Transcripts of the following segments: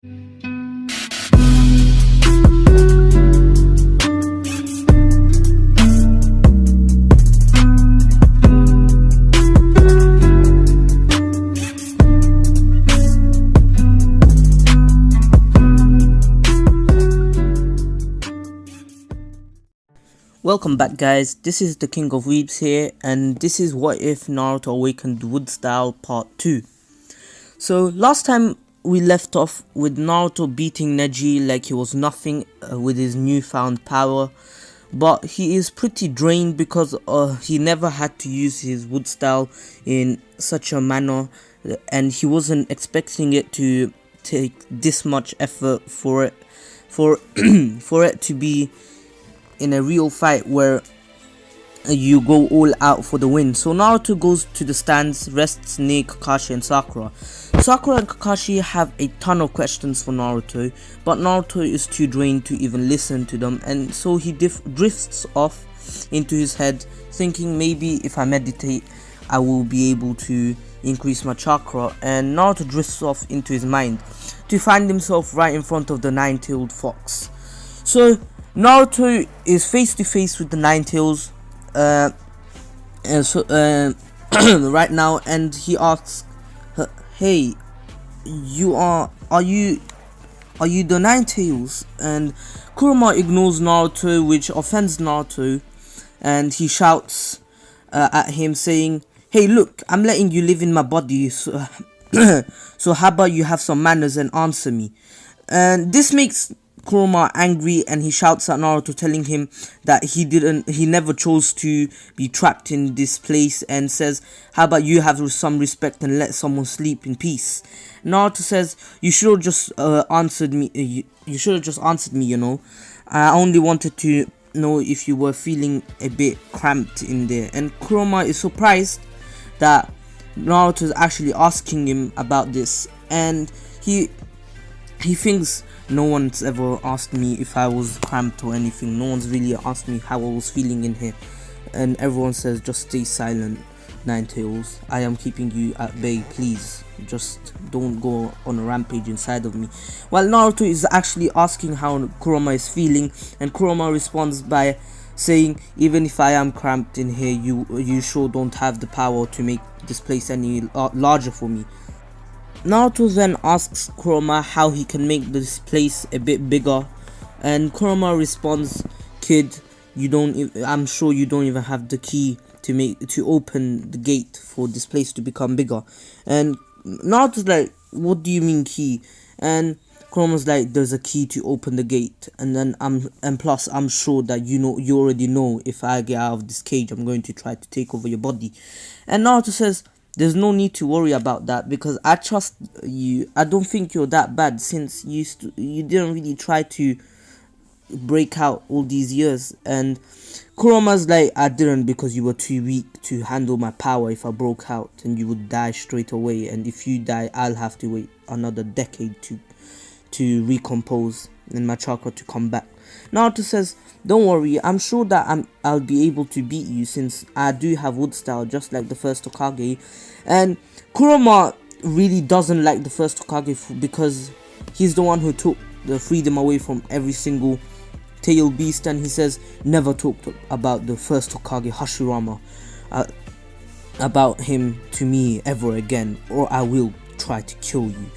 Welcome back, guys. This is the King of Weebs here, and this is What If Naruto Awakened Wood Style Part 2. So last time we left off with Naruto beating Neji like he was nothing with his newfound power, but he is pretty drained because he never had to use his wood style in such a manner, and he wasn't expecting it to take this much effort for it to be in a real fight where you go all out for the win. So Naruto goes to the stands, rests near Kakashi and Sakura. Sakura and Kakashi have a ton of questions for Naruto, but Naruto is too drained to even listen to them, and so he drifts off into his head, thinking maybe if I meditate I will be able to increase my chakra, and Naruto drifts off into his mind to find himself right in front of the nine-tailed fox. So Naruto is face to face with the Nine-Tails right now, and he asks her, "Hey, are you the Nine-Tails?" And Kurama ignores Naruto, which offends Naruto, and he shouts at him, saying, "Hey, look, I'm letting you live in my body, so, so how about you have some manners and answer me?" And this makes Kurama angry, and he shouts at Naruto, telling him that he never chose to be trapped in this place, and says, "How about you have some respect and let someone sleep in peace?" Naruto says, "You should have just answered me. You should have just answered me. You know, I only wanted to know if you were feeling a bit cramped in there." And Kurama is surprised that Naruto is actually asking him about this, and he thinks, no one's ever asked me if I was cramped or anything. No one's really asked me how I was feeling in here. And everyone says, "Just stay silent, Nine-Tails. I am keeping you at bay. Please, just don't go on a rampage inside of me." While Naruto is actually asking how Kurama is feeling, and Kurama responds by saying, "Even if I am cramped in here, you sure don't have the power to make this place any larger for me." Naruto then asks Kurama how he can make this place a bit bigger, and Kurama responds, "Kid, I'm sure you don't even have the key to open the gate for this place to become bigger." And Naruto's like, "What do you mean key?" And Kurama's like, "There's a key to open the gate, and plus I'm sure that you already know if I get out of this cage, I'm going to try to take over your body." And Naruto says, "There's no need to worry about that, because I trust you. I don't think you're that bad, since you didn't really try to break out all these years." And Kurama's like, "I didn't, because you were too weak to handle my power. If I broke out, and you would die straight away, and if you die, I'll have to wait another decade to recompose and my chakra to come back." Naruto says, "Don't worry, I'm sure that I'll be able to beat you, since I do have wood style, just like the first Hokage." And Kurama really doesn't like the first Hokage because he's the one who took the freedom away from every single tail beast, and he says, "Never talk about the first Hokage, Hashirama, about him to me ever again, or I will try to kill you."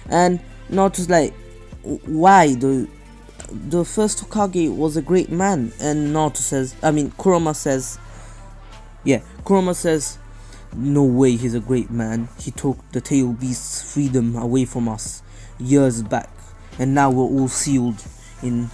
And Naruto's like, "Why? The first Hokage was a great man." And Kurama says, "No way he's a great man. He took the tail beast's freedom away from us years back, and now we're all sealed in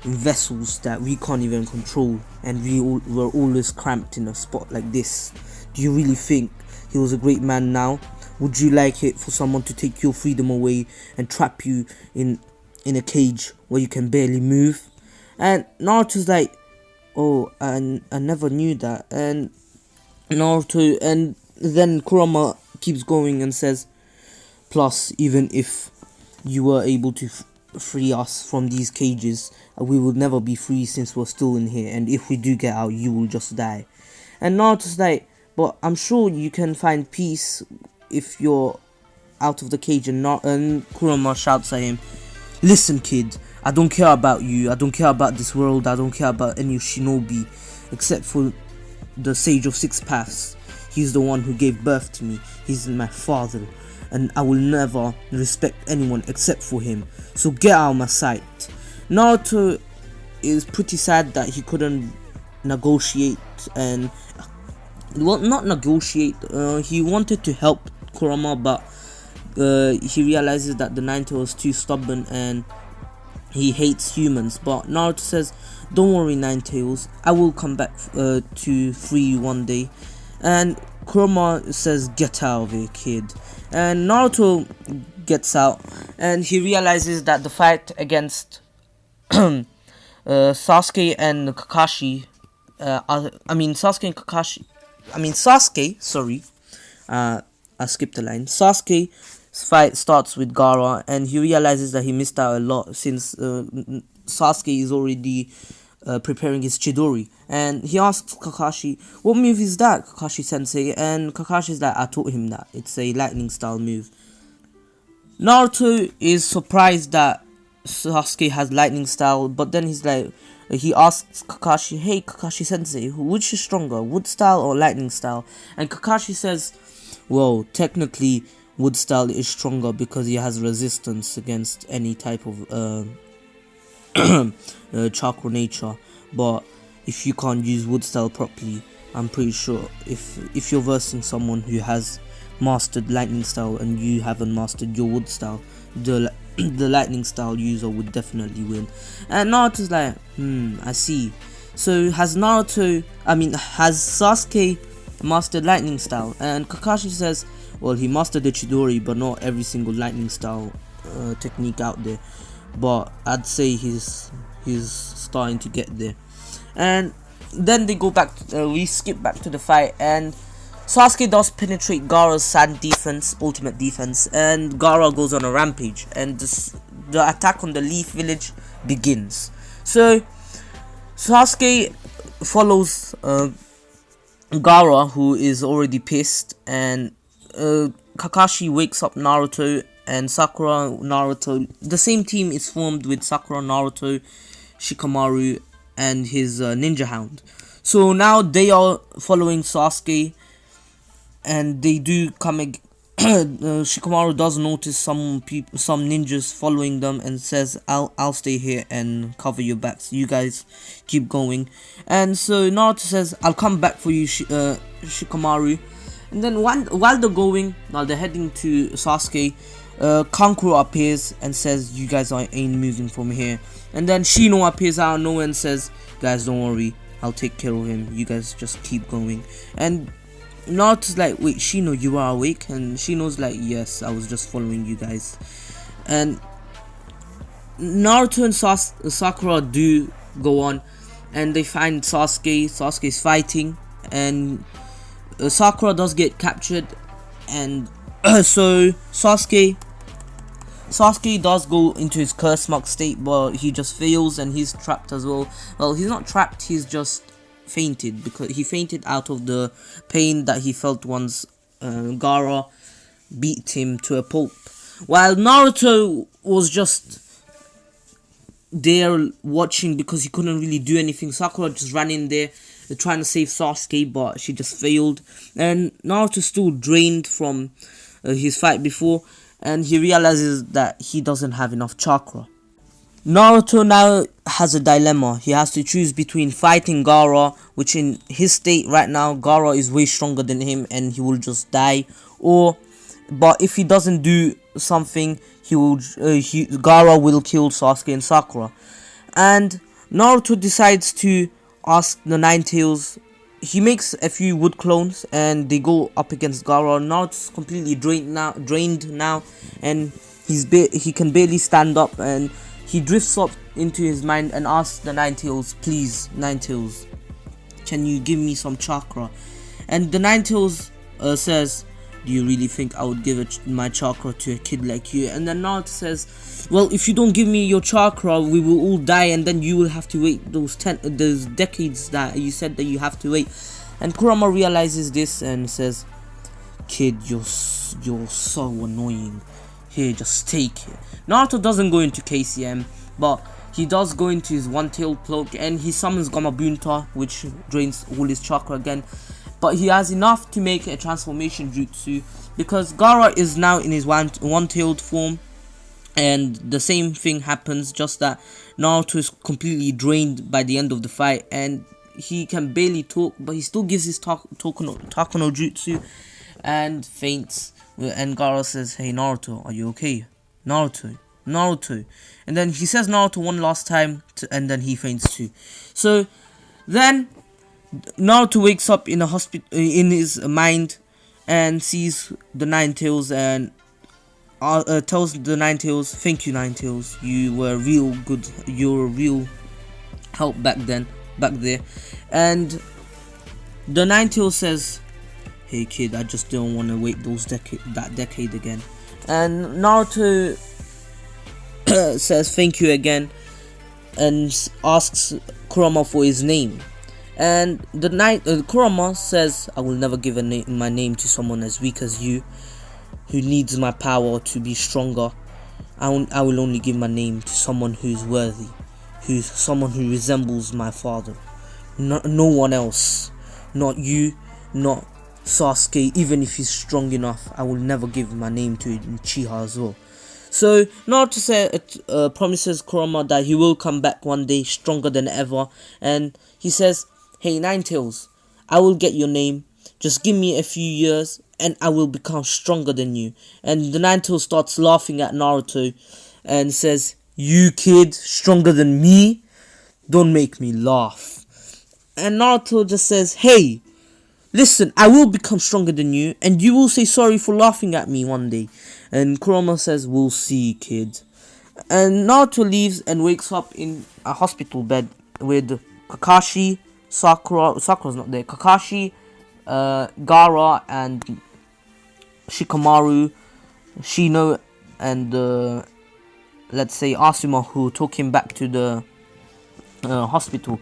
vessels that we can't even control, and we're always cramped in a spot like this. Do you really think he was a great man now? Would you like it for someone to take your freedom away and trap you in a cage where you can barely move?" And Naruto's like, "Oh, I never knew that." And then Kurama keeps going and says, "Plus, even if you were able to free us from these cages, we will never be free, since we're still in here, and if we do get out, you will just die." And Naruto's like, "But I'm sure you can find peace if you're out of the cage, and Kurama shouts at him, "Listen, kid, I don't care about you, I don't care about this world, I don't care about any shinobi, except for the Sage of Six Paths. He's the one who gave birth to me, he's my father, and I will never respect anyone except for him, so get out of my sight." Naruto is pretty sad that he couldn't negotiate, and well, not negotiate, he wanted to help Kurama, but he realizes that the Nine-Tails was too stubborn and he hates humans. But Naruto says, "Don't worry, Nine-Tails, I will come back to free you one day." And Kurama says, "Get out of here, kid." And Naruto gets out, and he realizes that the fight against Sasuke and Kakashi, I skipped the line. Sasuke's fight starts with Gaara, and he realizes that he missed out a lot since Sasuke is already preparing his Chidori. And he asks Kakashi, "What move is that, Kakashi sensei?" And Kakashi's like, "I taught him that. It's a lightning style move." Naruto is surprised that Sasuke has lightning style, but then he asks Kakashi, "Hey Kakashi sensei, which is stronger, wood style or lightning style?" And Kakashi says, "Well, technically wood style is stronger because he has resistance against any type of chakra nature, but if you can't use wood style properly, I'm pretty sure if you're versing someone who has mastered lightning style and you haven't mastered your wood style, the lightning style user would definitely win." And Naruto's like, I see. So has Sasuke mastered lightning style? And Kakashi says, "Well, he mastered the Chidori, but not every single lightning style technique out there. But I'd say he's starting to get there." And then they go back. We skip back to the fight, and Sasuke does penetrate Gaara's sand defense, ultimate defense, and Gaara goes on a rampage, and the attack on the Leaf Village begins. So Sasuke follows Gaara, who is already pissed, and Kakashi wakes up Naruto, and Sakura, Naruto, the same team is formed with Sakura, Naruto, Shikamaru, and his ninja hound. So now they are following Sasuke, and they do come Shikamaru does notice some ninjas following them, and says, I'll stay here and cover your backs, you guys keep going." And so Naruto says, "I'll come back for you, Shikamaru." And then while they're heading to Sasuke, Kankuro appears and says, "You guys ain't moving from here." And then Shino appears out of nowhere and says, "Guys, don't worry, I'll take care of him, you guys just keep going." And Naruto's like, "Wait, Shino, you are awake?" And Shino's like, "Yes, I was just following you guys." And Naruto and Sakura do go on, and they find Sasuke. Sasuke's fighting, and Sakura does get captured, and so Sasuke does go into his curse mark state, but he just fails, and he's trapped as well. Well, he's not trapped, he's just fainted, because he fainted out of the pain that he felt once Gaara beat him to a pulp. While Naruto was just there watching because he couldn't really do anything. Sakura just ran in there trying to save Sasuke, but she just failed. And Naruto's still drained from his fight before, and he realizes that he doesn't have enough chakra. Naruto now has a dilemma. He has to choose between fighting Gaara, which in his state right now, Gaara is way stronger than him and he will just die, but if he doesn't do something, Gaara will kill Sasuke and Sakura. And Naruto decides to ask the Nine-Tails. He makes a few wood clones and they go up against Gaara. Naruto's completely drained now, and he can barely stand up, and he drifts up into his mind and asks the Nine-Tails, "Please, Nine-Tails, can you give me some chakra?" And the Nine-Tails says, "Do you really think I would give my chakra to a kid like you?" And then Naruto says, "Well, if you don't give me your chakra, we will all die, and then you will have to wait those decades that you said that you have to wait." And Kurama realizes this and says, kid, you're so annoying. Here, just take it. Naruto doesn't go into KCM, but he does go into his one-tailed cloak, and he summons Gamabunta, which drains all his chakra again. But he has enough to make a transformation jutsu, because Gaara is now in his one-tailed form, and the same thing happens, just that Naruto is completely drained by the end of the fight, and he can barely talk, but he still gives his Takuno jutsu and faints. And Gaara says, "Hey Naruto, are you okay? Naruto, Naruto." And then he says Naruto one last time, and then he faints too. So then Naruto wakes up in a hospital in his mind and sees the Nine Tails, and tells the Nine Tails, "Thank you, Nine Tails. You were real good. You were real help back there." And the Nine Tails says, "Hey kid, I just don't want to wait that decade again." And Naruto says thank you again and asks Kurama for his name. And the Kurama says, "I will never give my name to someone as weak as you, who needs my power to be stronger. I will only give my name to someone who's worthy, someone who resembles my father. No one else. Not you, not Sasuke, even if he's strong enough. I will never give my name to Uchiha as well." So Naruto promises Kurama that he will come back one day stronger than ever, and he says, "Hey Nine Tails, I will get your name. Just give me a few years and I will become stronger than you." And the Nine Tails starts laughing at Naruto and says, "You kid, stronger than me? Don't make me laugh." And Naruto just says, "Hey, listen, I will become stronger than you, and you will say sorry for laughing at me one day." And Kurama says, "We'll see, kid." And Naruto leaves and wakes up in a hospital bed with Kakashi, Sakura's not there, Kakashi, Gaara, and Shikamaru, Shino, and let's say Asuma, who took him back to the hospital.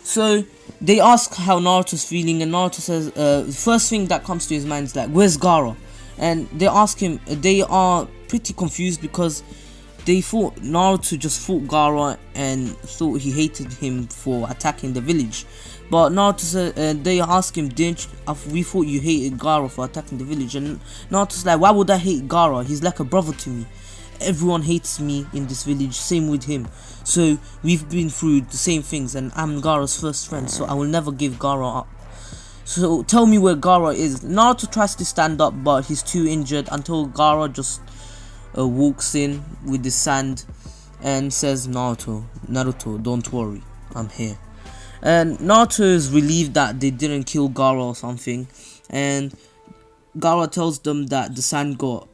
So they ask how Naruto's feeling, and Naruto says, the first thing that comes to his mind is like, "Where's Gaara?" And they ask him, they are pretty confused because they thought Naruto just fought Gaara and thought he hated him for attacking the village. But Naruto said, they ask him, we thought you hated Gaara for attacking the village. And Naruto's like, "Why would I hate Gaara? He's like a brother to me. Everyone hates me in this village, same with him. So we've been through the same things, and I'm Gaara's first friend, so I will never give Gaara up. So tell me where Gaara is." Naruto tries to stand up, but he's too injured until Gaara just walks in with the sand and says, Naruto, don't worry, I'm here." And Naruto is relieved that they didn't kill Gaara or something, and Gaara tells them that the sand got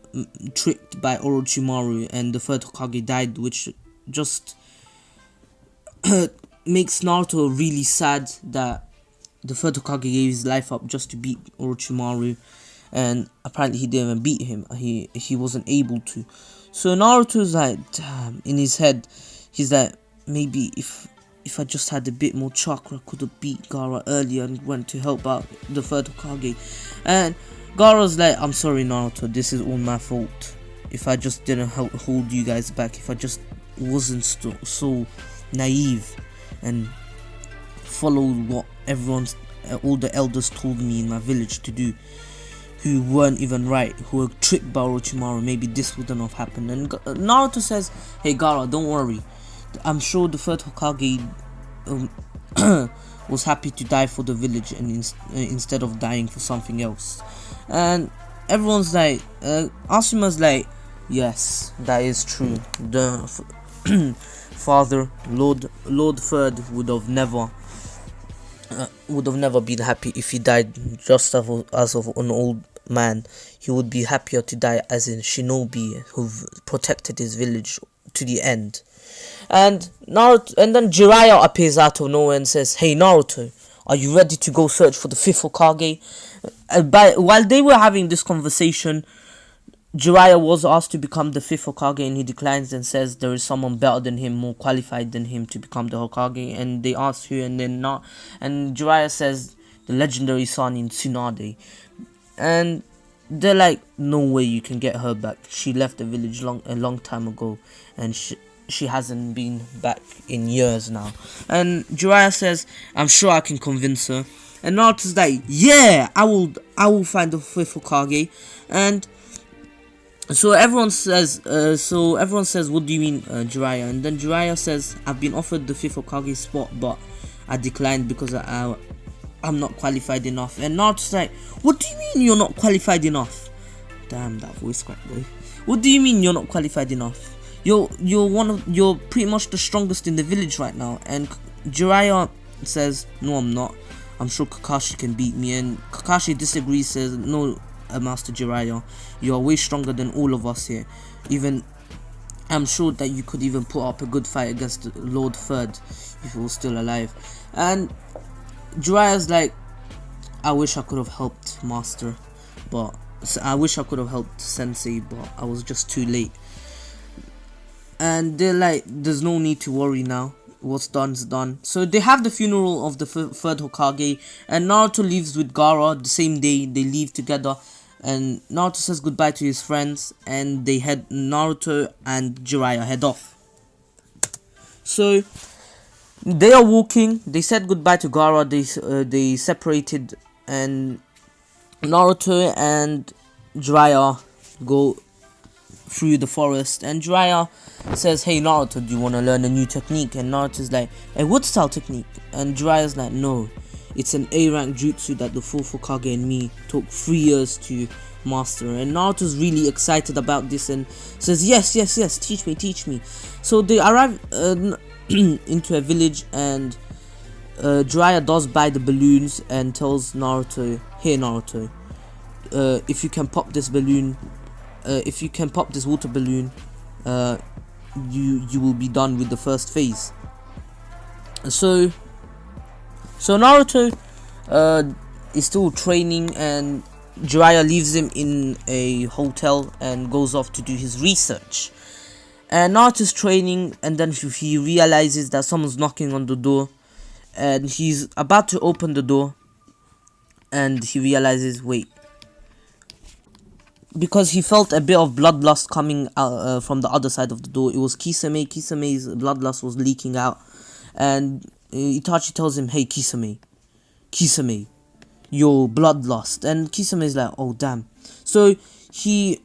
tricked by Orochimaru and the third Hokage died, which just makes Naruto really sad that the third Hokage gave his life up just to beat Orochimaru, and apparently he didn't even beat him. He wasn't able to. So Naruto's like, damn, in his head, he's like, maybe if I just had a bit more chakra, I could have beat Gaara earlier and went to help out the third Hokage. And Gaara's like, "I'm sorry Naruto, this is all my fault. If I just didn't hold you guys back, if I just wasn't so naive and followed what all the elders told me in my village to do, who weren't even right, who were tricked by Orochimaru, maybe this wouldn't have happened." And Naruto says, "Hey Gaara, don't worry. I'm sure the third Hokage was happy to die for the village and instead of dying for something else." And everyone's like, Asuma's like, "Yes, that is true. The father, Lord Third, would have never been happy if he died just as of an old man. He would be happier to die as a shinobi who protected his village to the end." And then Jiraiya appears out of nowhere and says, "Hey Naruto, are you ready to go search for the fifth Hokage?" While they were having this conversation, Jiraiya was asked to become the fifth Hokage, and he declines and says there is someone better than him, more qualified than him to become the Hokage. And they ask who, and Jiraiya says the legendary Sannin, Tsunade. And they're like, no way you can get her back. She left the village a long time ago, and she hasn't been back in years now. And Jiraiya says, I'm sure I can convince her. And Naruto's like, yeah, I will find the fifth Hokage. And so everyone says, what do you mean, Jiraiya? And then Jiraiya says, I've been offered the fifth Hokage spot, but I declined because I'm not qualified enough. And Naruto's like, what do you mean you're not qualified enough? Damn, that voice crack, boy. What do you mean you're not qualified enough? You're pretty much the strongest in the village right now. And Jiraiya says, no, I'm not. I'm sure Kakashi can beat me. And Kakashi disagrees, says, no, Master Jiraiya, you are way stronger than all of us here. Even I'm sure that you could even put up a good fight against Lord Third if he was still alive. And Jiraiya's like, I wish I could have helped Master, but I wish I could have helped Sensei, but I was just too late. And they're like, there's no need to worry now. What's done's done. So they have the funeral of the third Hokage, and Naruto leaves with Gaara the same day. They leave together, and Naruto says goodbye to his friends, and Naruto and Jiraiya head off. So they are walking. They said goodbye to Gaara. They separated, and Naruto and Jiraiya go through the forest, and Jiraiya says, hey Naruto, do you want to learn a new technique? And Naruto's like, a what style technique? And Jiraiya's like, no, it's an A rank jutsu that the fourth Hokage and me took 3 years to master. And Naruto's really excited about this and says, yes, teach me. So they arrive into a village, and Jiraiya does buy the balloons and tells Naruto, hey Naruto, if you can pop this balloon, if you can pop this water balloon, you will be done with the first phase. So Naruto is still training, and Jiraiya leaves him in a hotel and goes off to do his research. And Naruto's training, and then he realizes that someone's knocking on the door, and he's about to open the door, and he realizes, wait, because he felt a bit of bloodlust coming out from the other side of the door. It was Kisame. Kisame's bloodlust was leaking out, and Itachi tells him, hey Kisame, your bloodlust. And Kisame's like, oh damn. So he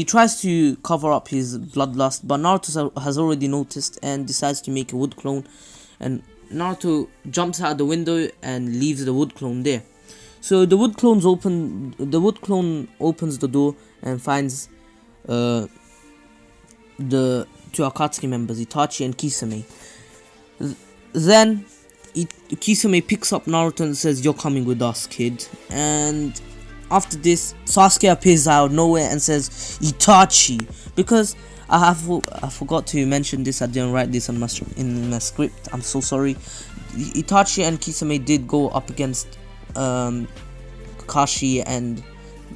tries to cover up his bloodlust, but Naruto has already noticed and decides to make a wood clone, and Naruto jumps out the window and leaves the wood clone there. So the wood clone opens the door and finds the two Akatsuki members, Itachi and Kisame. Then Kisame picks up Naruto and says, you're coming with us, kid. And after this, Sasuke appears out of nowhere and says, Itachi, because I forgot to mention this. I didn't write this in my script. I'm so sorry. Itachi and Kisame did go up against Kakashi and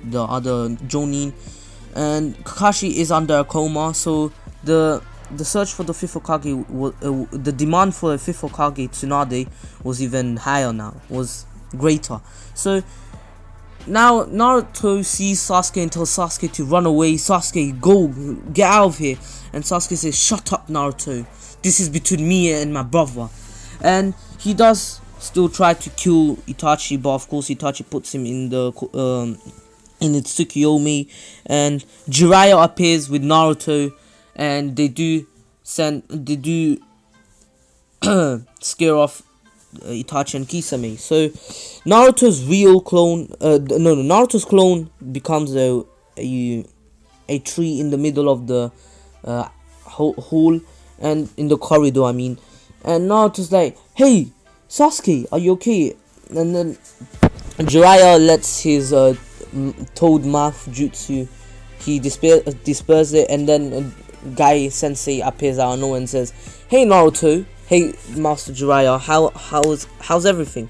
the other Jonin, and Kakashi is under a coma. So the search for the fifth Hokage, the demand for a fifth Hokage, Tsunade, was even higher now, was greater. So now Naruto sees Sasuke and tells Sasuke to run away. Sasuke, go, get out of here. And Sasuke says, shut up Naruto, this is between me and my brother. And he does still try to kill Itachi, but of course Itachi puts him in the its Tsukiyomi, and Jiraiya appears with Naruto, and they do scare off Itachi and Kisame. So Naruto's real clone, Naruto's clone becomes a tree in the middle of the hall, and in the corridor, I mean. And Naruto's like, hey Sasuke, are you okay? And then Jiraiya lets his toad mouth jutsu, he disperses it, and then Guy Sensei appears out of nowhere and says, hey Naruto, hey Master Jiraiya, how's everything?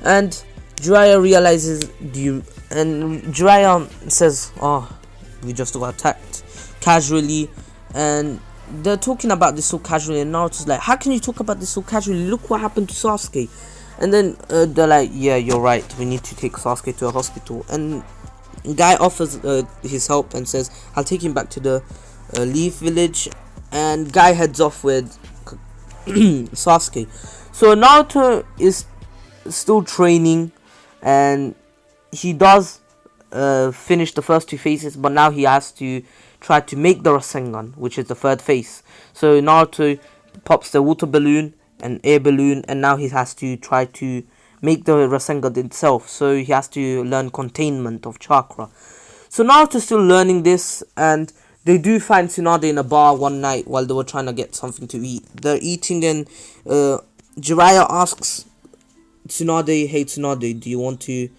And Jiraiya realizes, and Jiraiya says, oh, we just got attacked casually. And they're talking about this so casually, and Naruto's like, how can you talk about this so casually? Look what happened to Sasuke. And then they're like, yeah, you're right, we need to take Sasuke to a hospital. And Guy offers his help and says, I'll take him back to the Leaf Village, and Guy heads off with Sasuke. So Naruto is still training, and he does finish the first two phases, but now he has to try to make the Rasengan, which is the third phase. So Naruto pops the water balloon and air balloon, and now he has to try to make the Rasengan itself. So he has to learn containment of chakra. So Naruto's still learning this, and they do find Tsunade in a bar one night while they were trying to get something to eat. They're eating, and Jiraiya asks Tsunade, "Hey Tsunade, do you want to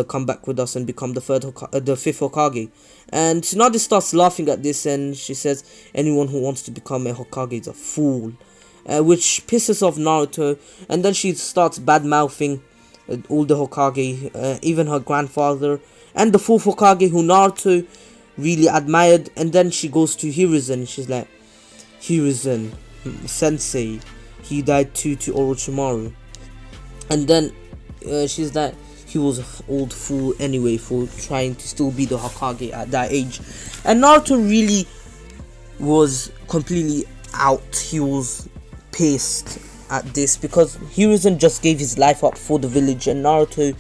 come back with us and become the fifth Hokage?" And Tsunade starts laughing at this, and she says, "Anyone who wants to become a Hokage is a fool," which pisses off Naruto. And then she starts bad mouthing all the Hokage, even her grandfather and the fourth Hokage, who Naruto really admired. And then she goes to Hiruzen. She's like, "Hiruzen sensei, he died too to Orochimaru." And then she's like, "He was an old fool anyway for trying to still be the Hokage at that age." And Naruto really was completely out. He was pissed at this because Hiruzen just gave his life up for the village, and Naruto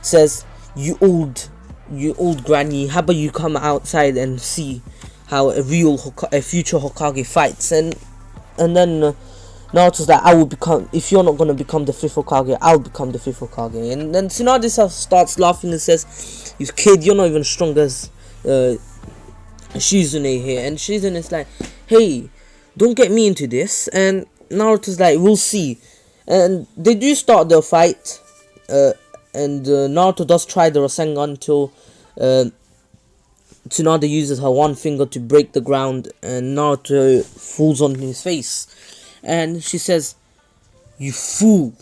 says, you old granny, how about you come outside and see how a future Hokage fights?" And then Naruto's like, if you're not gonna become the fifth Hokage, I'll become the fifth Hokage. And then Tsunade starts laughing and says, "You kid, you're not even strong as Shizune here." And Shizune is like, "Hey, don't get me into this." And Naruto's like, "We'll see." And they do start their fight, and Naruto does try the Rasengan until Tsunade uses her one finger to break the ground, and Naruto falls on his face. And she says, "You fool!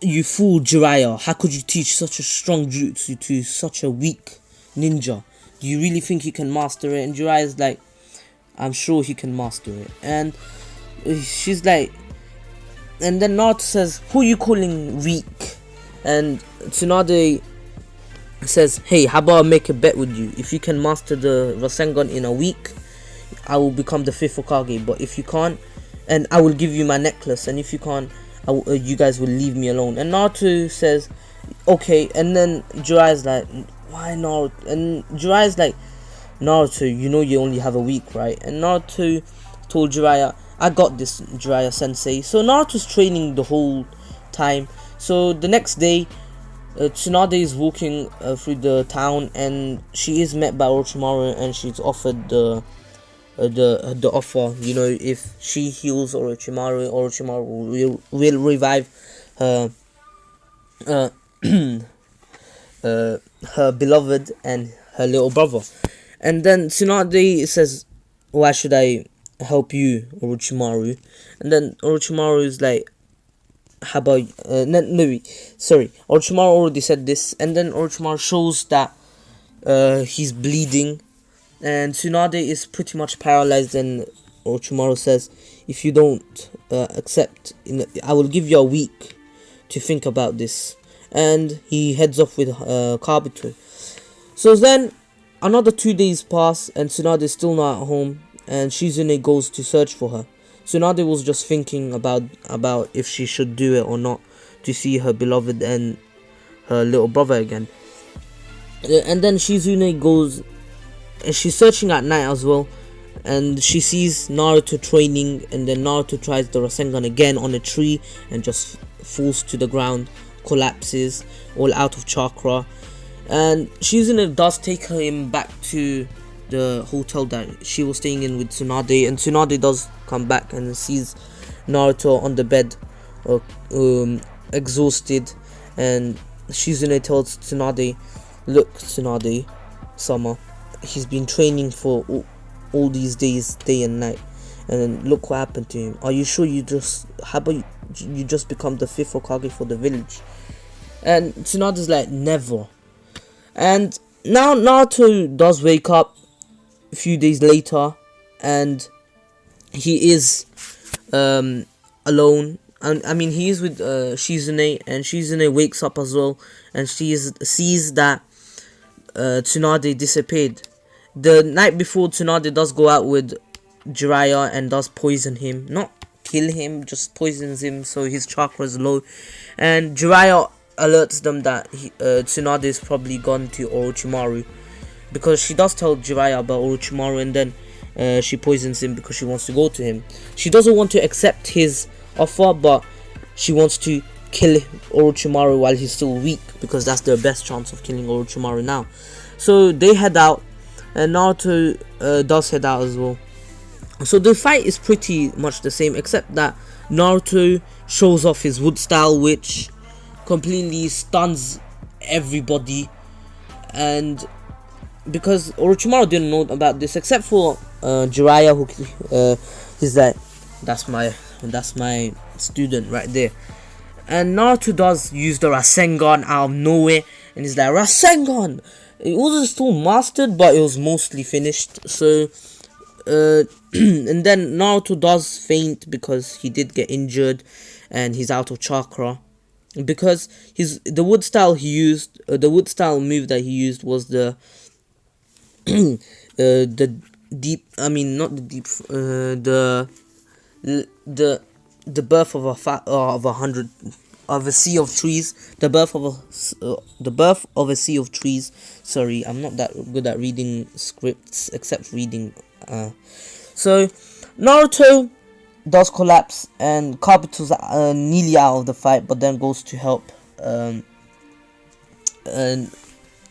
You fool, Jiraiya! How could you teach such a strong jutsu to such a weak ninja? Do you really think he can master it?" And Jiraiya's like, "I'm sure he can master it." And she's like, and then Naruto says, "Who are you calling weak?" And Tsunade says, "Hey, how about I make a bet with you? If you can master the Rasengan in a week, I will become the fifth Hokage. But if you can't, and I will give you my necklace, and if you can't, you guys will leave me alone." And Naruto says, "Okay." And then Jiraiya's like, "Why Naruto?" And Jiraiya's like, "Naruto, you know you only have a week, right?" And Naruto told Jiraiya, "I got this, Jiraiya sensei." So Naruto's training the whole time. So the next day, Tsunade is walking through the town, and she is met by Orochimaru, and she's offered the offer. You know, if she heals Orochimaru will revive her her beloved and her little brother. And then Tsunade says, "Why should I help you, Orochimaru?" And then Orochimaru is like, "How about Orochimaru already said this." And then Orochimaru shows that he's bleeding, and Tsunade is pretty much paralyzed. And Orochimaru says, "If you don't accept, I will give you a week to think about this." And he heads off with Kabuto. So then another 2 days pass, and Tsunade is still not at home, and Shizune goes to search for her. Tsunade was just thinking about if she should do it or not to see her beloved and her little brother again. And then Shizune goes, and she's searching at night as well, and she sees Naruto training, and then Naruto tries the Rasengan again on a tree and just falls to the ground, collapses, all out of chakra. And Shizune does take him back to the hotel that she was staying in with Tsunade, and Tsunade does come back and sees Naruto on the bed, exhausted. And Shizune tells Tsunade, "Look, Tsunade sama, he's been training for all these days, day and night, and look what happened to him. Are you sure how about you just become the fifth Hokage for the village?" And Tsunade's like, "Never." And now Naruto does wake up a few days later, and he is alone. I mean, he is with Shizune, and Shizune wakes up as well, and she sees that Tsunade disappeared. The night before, Tsunade does go out with Jiraiya and does poison him. Not kill him, just poisons him so his chakra is low. And Jiraiya alerts them that Tsunade is probably gone to Orochimaru, because she does tell Jiraiya about Orochimaru, and then she poisons him because she wants to go to him. She doesn't want to accept his offer, but she wants to kill Orochimaru while he's still weak, because that's their best chance of killing Orochimaru now. So they head out, and Naruto does head out as well. So the fight is pretty much the same, except that Naruto shows off his wood style, which completely stuns everybody. And because Orochimaru didn't know about this, except for Jiraiya, who he's like, that's my student right there. And Naruto does use the Rasengan out of nowhere, and he's like, Rasengan! It wasn't still mastered, but it was mostly finished. So and then Naruto does faint because he did get injured and he's out of chakra, because the wood style he used, the wood style move that he used was the the deep, I mean not the deep, the birth of a sea of trees, the birth of a sea of trees. Sorry, I'm not that good at reading scripts except reading. So Naruto does collapse, and Kabuto's nearly out of the fight, but then goes to help and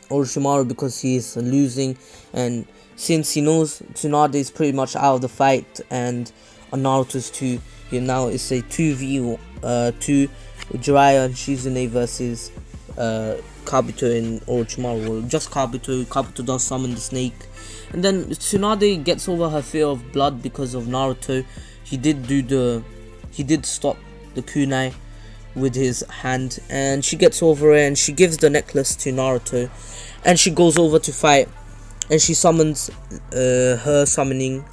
Orochimaru because he is losing, and since he knows Tsunade is pretty much out of the fight, and Naruto's now it's a 2v2 Jiraiya and Shizune versus Kabuto and Orochimaru. Well, just Kabuto does summon the snake, and then Tsunade gets over her fear of blood because of Naruto. He did stop the kunai with his hand, and she gets over it and she gives the necklace to Naruto, and she goes over to fight, and she summons her summoning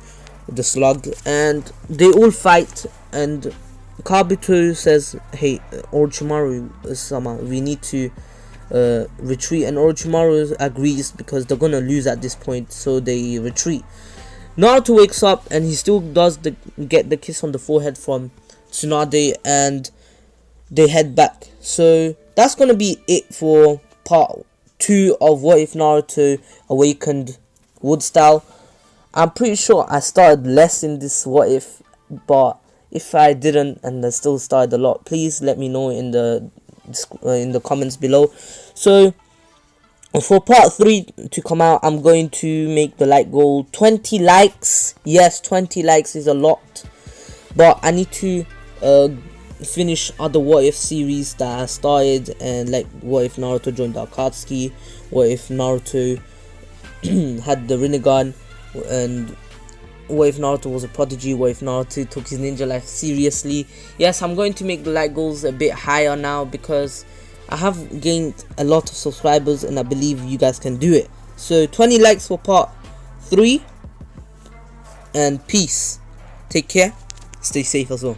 the slug, and they all fight, and Kabuto says, hey, Orochimaru-sama, we need to retreat, and Orochimaru agrees because they're gonna lose at this point, so they retreat. Naruto wakes up and he still does get the kiss on the forehead from Tsunade, and they head back. So that's gonna be it for part 2 of What If Naruto Awakened Wood Style. I'm pretty sure I started less in this What If, but if I didn't and I still started a lot, please let me know in the comments below. So for part 3 to come out, I'm going to make the like goal 20 likes. Yes, 20 likes is a lot, but I need to finish other What If series that I started, and like what if Naruto joined the Akatsuki, what if Naruto had the Rinnegan, and what if Naruto was a prodigy, what if Naruto took his ninja life seriously. Yes, I'm going to make the like goals a bit higher now because I have gained a lot of subscribers and I believe you guys can do it. So 20 likes for part 3, and peace. Take care, stay safe as well.